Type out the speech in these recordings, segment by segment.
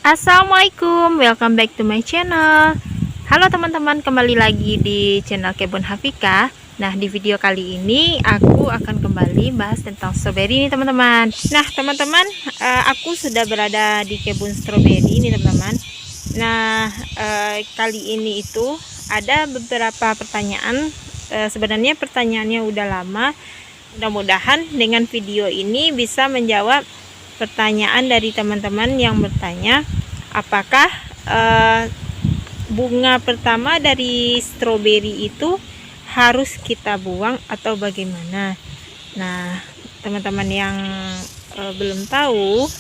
Assalamualaikum, welcome back to my channel. Halo teman-teman, kembali lagi di channel Kebun Hafika. Nah, di video kali ini aku akan kembali bahas tentang stroberi nih teman-teman. Nah teman-teman, aku sudah berada di kebun stroberi nih teman-teman. Nah, kali ini itu ada beberapa pertanyaan. Sebenarnya pertanyaannya udah lama. Mudah-mudahan dengan video ini bisa menjawab pertanyaan dari teman-teman yang bertanya, apakah bunga pertama dari stroberi itu harus kita buang atau bagaimana? Nah, teman-teman yang belum tahu,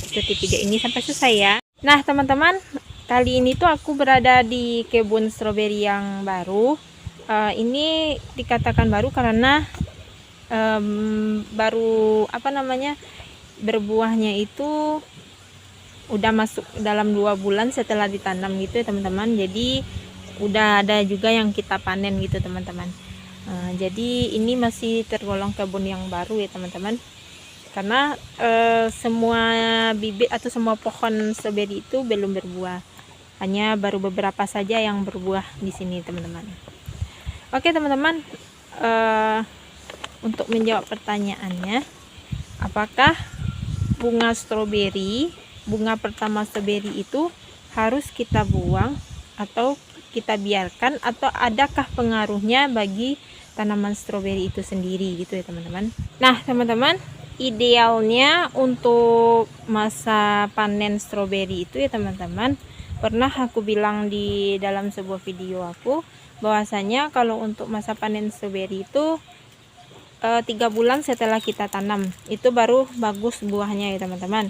ikuti video ini sampai selesai ya. Nah, teman-teman, kali ini tuh aku berada di kebun stroberi yang baru. Ini dikatakan baru karena baru berbuahnya itu udah masuk dalam 2 bulan setelah ditanam gitu ya teman-teman. Jadi udah ada juga yang kita panen gitu teman-teman. Jadi ini masih tergolong kebun yang baru ya teman-teman, karena semua bibit atau semua pohon stroberi itu belum berbuah, hanya baru beberapa saja yang berbuah di sini teman-teman. Oke teman-teman, untuk menjawab pertanyaannya, apakah bunga pertama stroberi itu harus kita buang atau kita biarkan, atau adakah pengaruhnya bagi tanaman stroberi itu sendiri gitu ya teman-teman. Nah teman-teman, idealnya untuk masa panen stroberi itu ya teman-teman, pernah aku bilang di dalam sebuah video aku bahwasanya kalau untuk masa panen stroberi itu 3 bulan setelah kita tanam itu baru bagus buahnya ya teman-teman.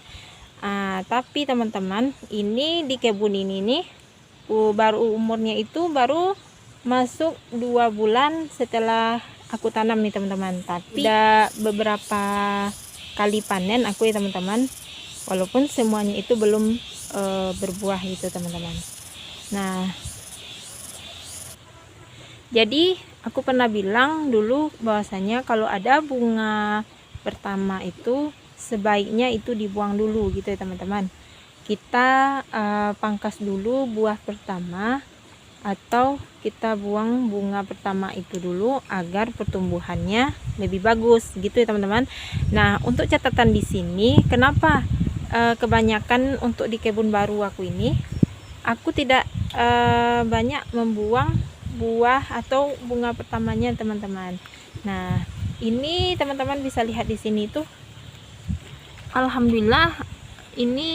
Tapi teman-teman, ini di kebun ini nih baru umurnya itu baru masuk 2 bulan setelah aku tanam nih teman-teman. Tapi ada beberapa kali panen aku ya teman-teman, walaupun semuanya itu belum berbuah gitu teman-teman. Nah, jadi aku pernah bilang dulu bahwasanya kalau ada bunga pertama itu sebaiknya itu dibuang dulu gitu ya teman-teman. Kita pangkas dulu buah pertama, atau kita buang bunga pertama itu dulu agar pertumbuhannya lebih bagus gitu ya teman-teman. Nah, untuk catatan di sini, kenapa kebanyakan untuk di kebun baru aku ini aku tidak banyak membuang buah atau bunga pertamanya teman-teman. Nah, ini teman-teman bisa lihat di sini tuh, alhamdulillah ini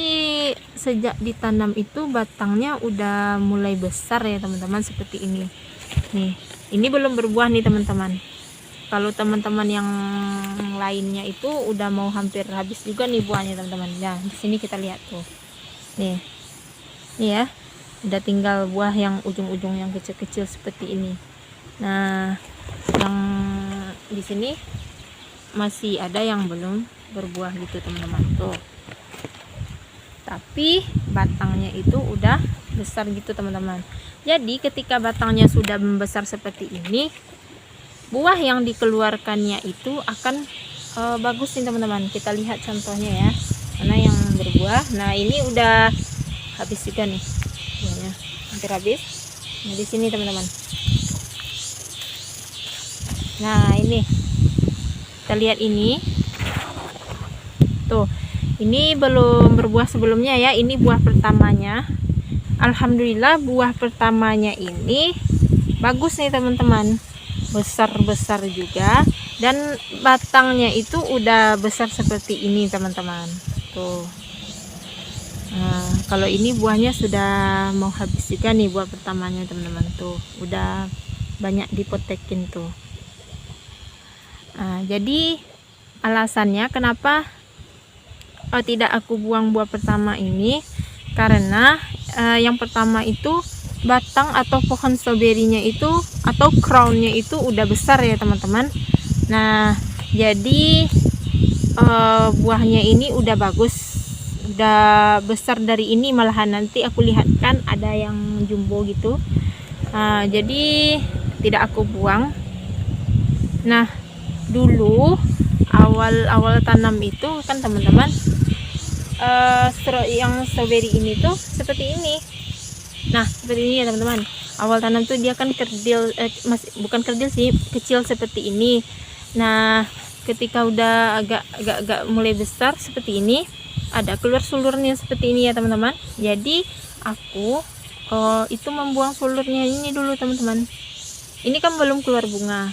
sejak ditanam itu batangnya udah mulai besar ya teman-teman, seperti ini nih. Ini belum berbuah nih teman-teman. Kalau teman-teman yang lainnya itu udah mau hampir habis juga nih buahnya teman-teman. Nah, di sini kita lihat tuh nih ya, udah tinggal buah yang ujung-ujung yang kecil-kecil seperti ini. Nah, yang di sini masih ada yang belum berbuah gitu teman-teman tuh, tapi batangnya itu udah besar gitu teman-teman. Jadi ketika batangnya sudah membesar seperti ini, buah yang dikeluarkannya itu akan bagus nih teman-teman. Kita lihat contohnya ya, mana yang berbuah. Nah, ini udah habis juga nih buahnya, hampir habis. Nah, di sini teman-teman. Nah, ini kita lihat ini tuh, ini belum berbuah sebelumnya ya. Ini buah pertamanya. Alhamdulillah buah pertamanya ini bagus nih teman-teman, besar-besar juga, dan batangnya itu udah besar seperti ini teman-teman tuh. Nah, kalau ini buahnya sudah mau habis juga nih, buah pertamanya teman-teman tuh udah banyak dipotekin tuh. Jadi alasannya kenapa tidak aku buang buah pertama ini, karena yang pertama itu batang atau pohon stroberinya itu atau crownnya itu udah besar ya teman-teman. Nah, jadi buahnya ini udah bagus, udah besar dari ini malahan. Nanti aku lihatkan ada yang jumbo gitu. Jadi tidak aku buang. Nah, dulu awal-awal tanam itu kan teman-teman, yang stroberi ini tuh seperti ini. Nah, seperti ini ya teman-teman. Awal tanam tuh dia kan kerdil, bukan kerdil sih, kecil seperti ini. Nah, ketika udah agak mulai besar seperti ini, ada keluar sulurnya seperti ini ya teman-teman. Jadi aku itu membuang sulurnya ini dulu teman-teman. Ini kan belum keluar bunga.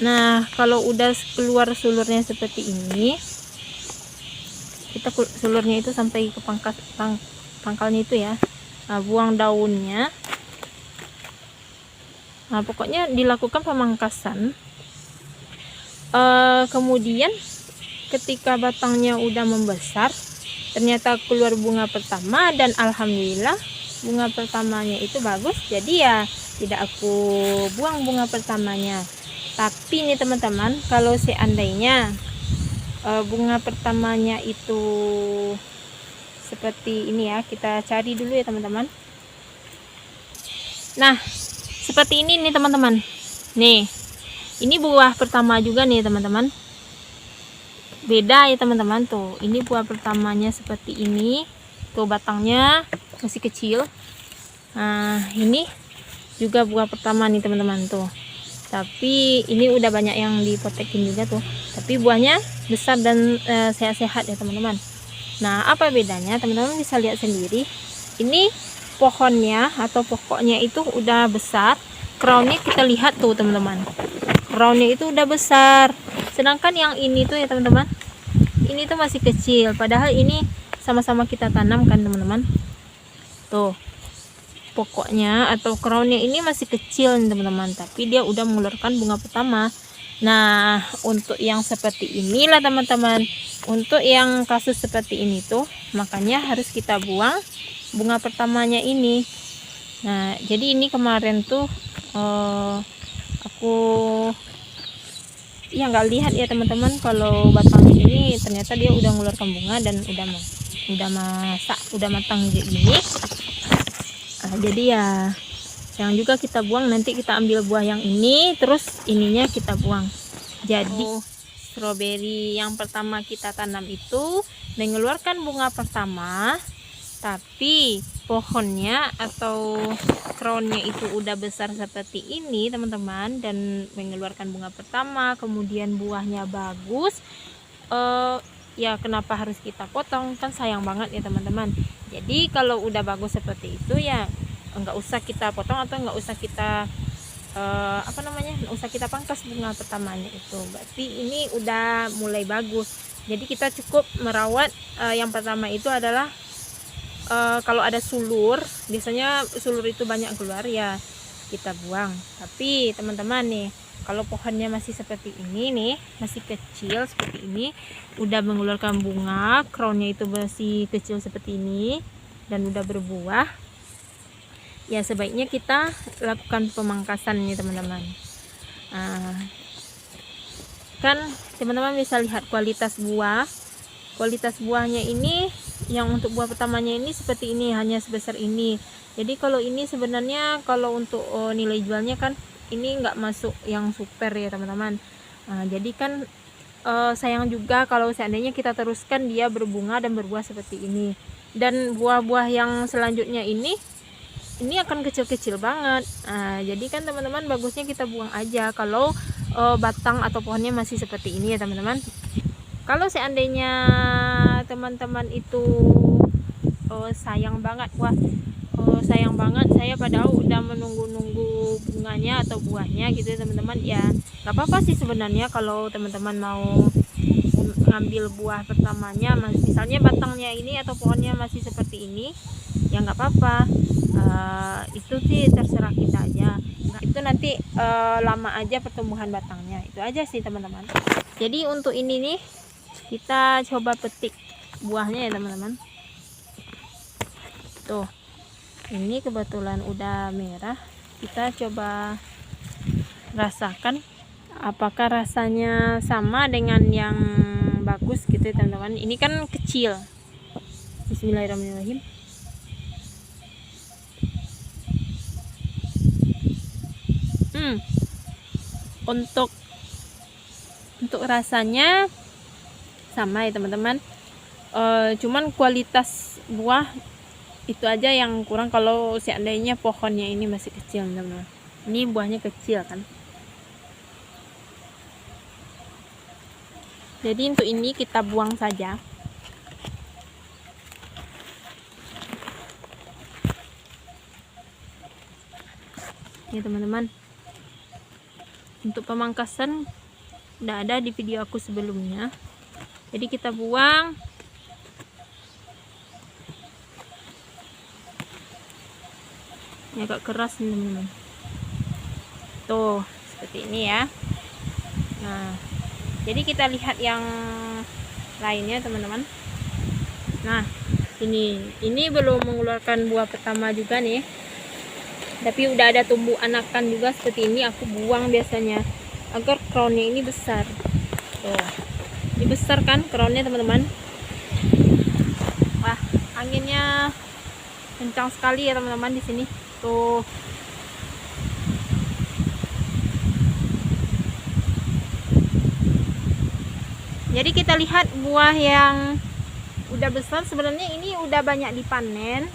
Nah, kalau udah keluar sulurnya seperti ini, kita sulurnya itu sampai ke pangkalnya itu ya. Nah, buang daunnya. Nah, pokoknya dilakukan pemangkasan. Kemudian ketika batangnya udah membesar, ternyata keluar bunga pertama, dan alhamdulillah bunga pertamanya itu bagus. Jadi ya tidak aku buang bunga pertamanya. Tapi nih teman-teman, kalau seandainya bunga pertamanya itu seperti ini ya, kita cari dulu ya teman-teman. Nah, seperti ini nih teman-teman. Nih, ini buah pertama juga nih teman-teman. Beda ya teman-teman, tuh ini buah pertamanya seperti ini, tuh batangnya masih kecil. Nah, ini juga buah pertama nih teman-teman, tuh tapi ini udah banyak yang dipotekin juga tuh, tapi buahnya besar dan sehat-sehat ya teman-teman. Nah, apa bedanya teman-teman bisa lihat sendiri. Ini pohonnya atau pokoknya itu udah besar, crownnya kita lihat tuh teman-teman, crownnya itu udah besar. Sedangkan yang ini tuh ya teman-teman, ini tuh masih kecil, padahal ini sama-sama kita tanam kan teman-teman. Tuh pokoknya atau crownnya ini masih kecil teman-teman, tapi dia udah mengeluarkan bunga pertama. Nah, untuk yang seperti inilah teman-teman, untuk yang kasus seperti ini tuh makanya harus kita buang bunga pertamanya ini. Nah, jadi ini kemarin tuh aku ya nggak lihat ya teman-teman, kalau batang ini ternyata dia udah mengeluarkan bunga dan udah matang kayak gini. Nah, jadi ya yang juga kita buang, nanti kita ambil buah yang ini, terus ininya kita buang. Jadi stroberi yang pertama kita tanam itu mengeluarkan bunga pertama, tapi pohonnya atau crownnya itu udah besar seperti ini teman-teman, dan mengeluarkan bunga pertama, kemudian buahnya bagus. Ya kenapa harus kita potong, kan sayang banget ya teman-teman. Jadi kalau udah bagus seperti itu ya nggak usah kita potong, atau nggak usah kita nggak usah kita pangkas bunga pertamanya itu. Berarti ini udah mulai bagus. Jadi kita cukup merawat yang pertama itu adalah kalau ada sulur, biasanya sulur itu banyak keluar ya kita buang. Tapi teman-teman nih, kalau pohonnya masih seperti ini nih, masih kecil seperti ini, udah mengeluarkan bunga, crownnya itu masih kecil seperti ini dan udah berbuah, ya sebaiknya kita lakukan pemangkasan nih teman-teman. Kan teman-teman bisa lihat kualitas buah. Kualitas buahnya ini, yang untuk buah pertamanya ini seperti ini, hanya sebesar ini. Jadi kalau ini sebenarnya kalau untuk nilai jualnya kan ini nggak masuk yang super ya teman-teman. Jadi kan sayang juga kalau seandainya kita teruskan dia berbunga dan berbuah seperti ini. Dan buah-buah yang selanjutnya ini akan kecil-kecil banget. Jadi kan teman-teman bagusnya kita buang aja kalau batang atau pohonnya masih seperti ini ya teman-teman. Kalau seandainya teman-teman itu sayang banget, sayang banget saya padahal udah menunggu-nunggu bunganya atau buahnya gitu ya teman-teman, ya nggak apa-apa sih sebenarnya kalau teman-teman mau ngambil buah pertamanya, misalnya batangnya ini atau pohonnya masih seperti ini, ya nggak apa-apa. Itu sih terserah kita aja. Itu nanti lama aja pertumbuhan batangnya, itu aja sih teman-teman. Jadi untuk ini nih kita coba petik buahnya ya teman-teman. Tuh, ini kebetulan udah merah. Kita coba rasakan apakah rasanya sama dengan yang bagus gitu ya teman-teman. Ini kan kecil. Bismillahirrahmanirrahim. Untuk rasanya sama ya teman-teman. Cuman kualitas buah itu aja yang kurang kalau seandainya pohonnya ini masih kecil, teman-teman. Ini buahnya kecil kan. Jadi untuk ini kita buang saja. Ya teman-teman, untuk pemangkasan udah ada di video aku sebelumnya. Jadi kita buang. Ini agak keras nih teman-teman. Tuh seperti ini ya. Nah, jadi kita lihat yang lainnya teman-teman. Nah, ini belum mengeluarkan buah pertama juga nih, tapi udah ada tumbuh anakan juga seperti ini. Aku buang biasanya agar crownnya ini besar. Tuh, ini besar kan crownnya teman-teman. Wah, anginnya kencang sekali ya teman-teman di sini. Tuh. Jadi kita lihat buah yang udah besar, sebenarnya ini udah banyak dipanen.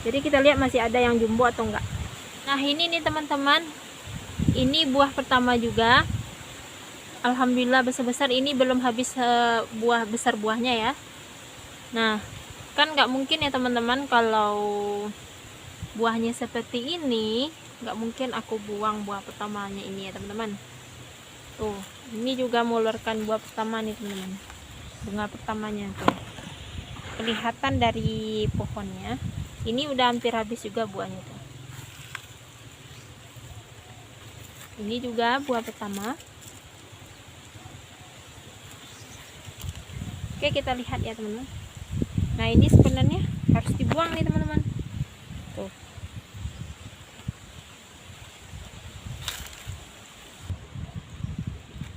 Jadi kita lihat masih ada yang jumbo atau enggak. Nah ini nih teman-teman, ini buah pertama juga. Alhamdulillah besar-besar. Ini belum habis buah besar buahnya ya. Nah kan nggak mungkin ya teman-teman, kalau buahnya seperti ini nggak mungkin aku buang buah pertamanya ini ya teman-teman. Tuh, ini juga mengeluarkan buah pertama nih teman-teman. Bunga pertamanya tuh. Kelihatan dari pohonnya. Ini udah hampir habis juga buahnya tuh. Ini juga buah pertama. Oke, kita lihat ya teman-teman. Nah, ini sebenarnya harus dibuang nih teman-teman. Tuh.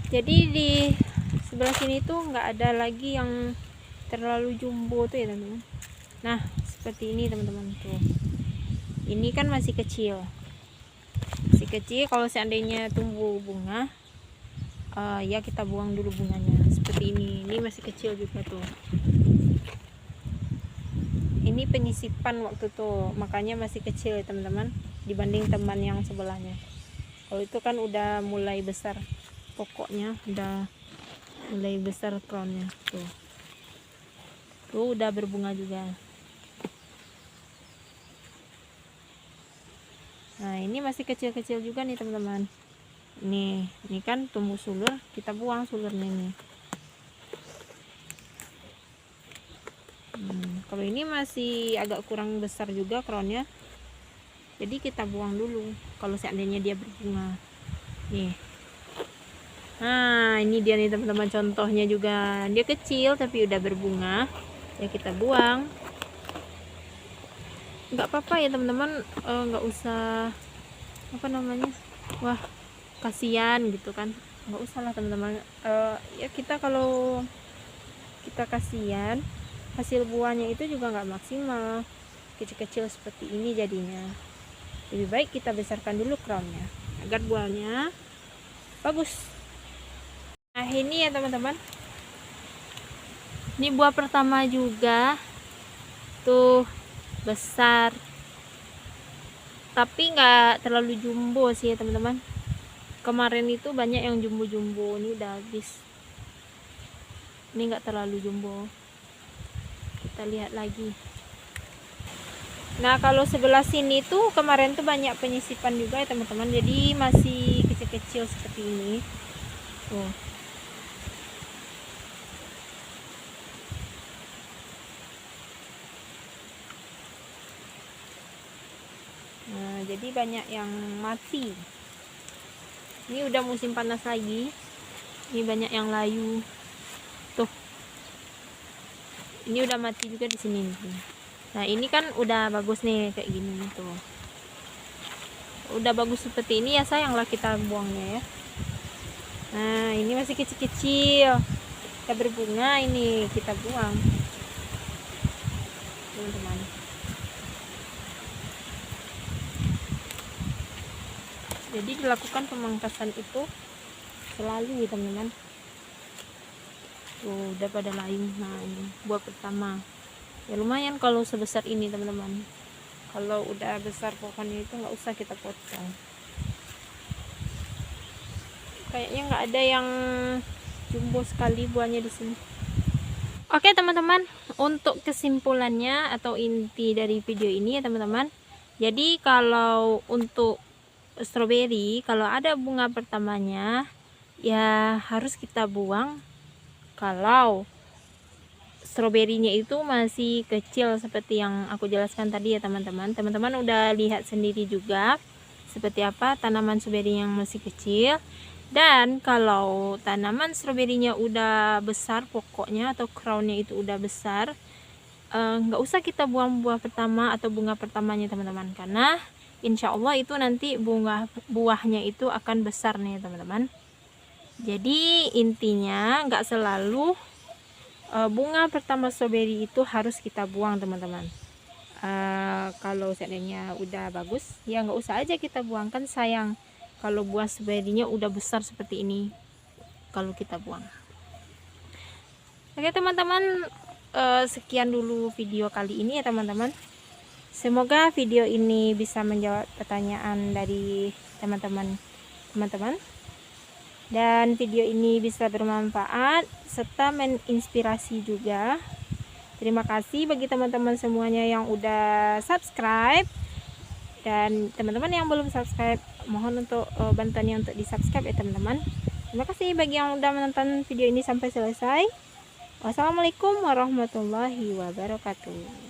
Jadi di sebelah sini tuh nggak ada lagi yang terlalu jumbo tuh ya teman-teman. Nah seperti ini teman-teman tuh. Ini kan masih kecil, kalau seandainya tumbuh bunga ya kita buang dulu bunganya. Seperti ini masih kecil juga tuh. Ini penyisipan waktu tuh, makanya masih kecil ya teman-teman dibanding teman yang sebelahnya. Kalau itu kan udah mulai besar, pokoknya udah mulai besar crownnya tuh. Tuh udah berbunga juga. Nah ini masih kecil-kecil juga nih teman-teman. Ini kan tumbuh sulur, kita buang sulurnya ini. Kalau ini masih agak kurang besar juga crownnya, jadi kita buang dulu kalau seandainya dia berbunga nih. Nah ini dia nih teman-teman, contohnya juga dia kecil tapi udah berbunga, ya kita buang. Nggak apa-apa ya teman-teman, nggak usah apa namanya, wah kasihan gitu kan, nggak usah lah teman-teman. Ya kita kalau kita kasihan, hasil buahnya itu juga nggak maksimal, kecil-kecil seperti ini jadinya. Lebih baik kita besarkan dulu crownnya agar buahnya bagus. Nah ini ya teman-teman, ini buah pertama juga tuh, besar tapi nggak terlalu jumbo sih ya teman-teman. Kemarin itu banyak yang jumbo-jumbo, ini udah habis. Ini nggak terlalu jumbo. Kita lihat lagi. Nah kalau sebelah sini tuh kemarin tuh banyak penyisipan juga ya teman-teman, jadi masih kecil-kecil seperti ini tuh. Nah jadi banyak yang mati. Ini udah musim panas lagi, ini banyak yang layu tuh. Ini udah mati juga di sini nih. Nah ini kan udah bagus nih kayak gini tuh, udah bagus seperti ini ya, sayanglah kita buangnya ya. Nah ini masih kecil-kecil, kita berbunga, ini kita buang teman-teman. Jadi dilakukan pemangkasan itu selalu teman-teman. Tuh udah pada layu. Nah ini buah pertama ya, lumayan kalau sebesar ini teman-teman. Kalau udah besar pohonnya itu nggak usah kita potong. Kayaknya nggak ada yang jumbo sekali buahnya di sini. Oke teman-teman, untuk kesimpulannya atau inti dari video ini ya teman-teman. Jadi kalau untuk stroberi, kalau ada bunga pertamanya ya harus kita buang kalau stroberinya itu masih kecil seperti yang aku jelaskan tadi ya teman-teman. Teman-teman udah lihat sendiri juga seperti apa tanaman stroberi yang masih kecil. Dan kalau tanaman stroberinya udah besar pokoknya atau crownnya itu udah besar, nggak usah kita buang buah pertama atau bunga pertamanya teman-teman, karena insya Allah itu nanti buahnya itu akan besar nih teman-teman. Jadi intinya nggak selalu bunga pertama stroberi itu harus kita buang teman-teman. Kalau seandainya udah bagus ya nggak usah aja kita buang, kan sayang kalau buah stroberinya udah besar seperti ini kalau kita buang. Oke teman-teman, sekian dulu video kali ini ya teman-teman. Semoga video ini bisa menjawab pertanyaan dari teman-teman dan video ini bisa bermanfaat serta menginspirasi juga. Terima kasih bagi teman-teman semuanya yang udah subscribe, dan teman-teman yang belum subscribe mohon untuk bantuannya untuk di subscribe ya teman-teman. Terima kasih bagi yang udah menonton video ini sampai selesai. Wassalamualaikum warahmatullahi wabarakatuh.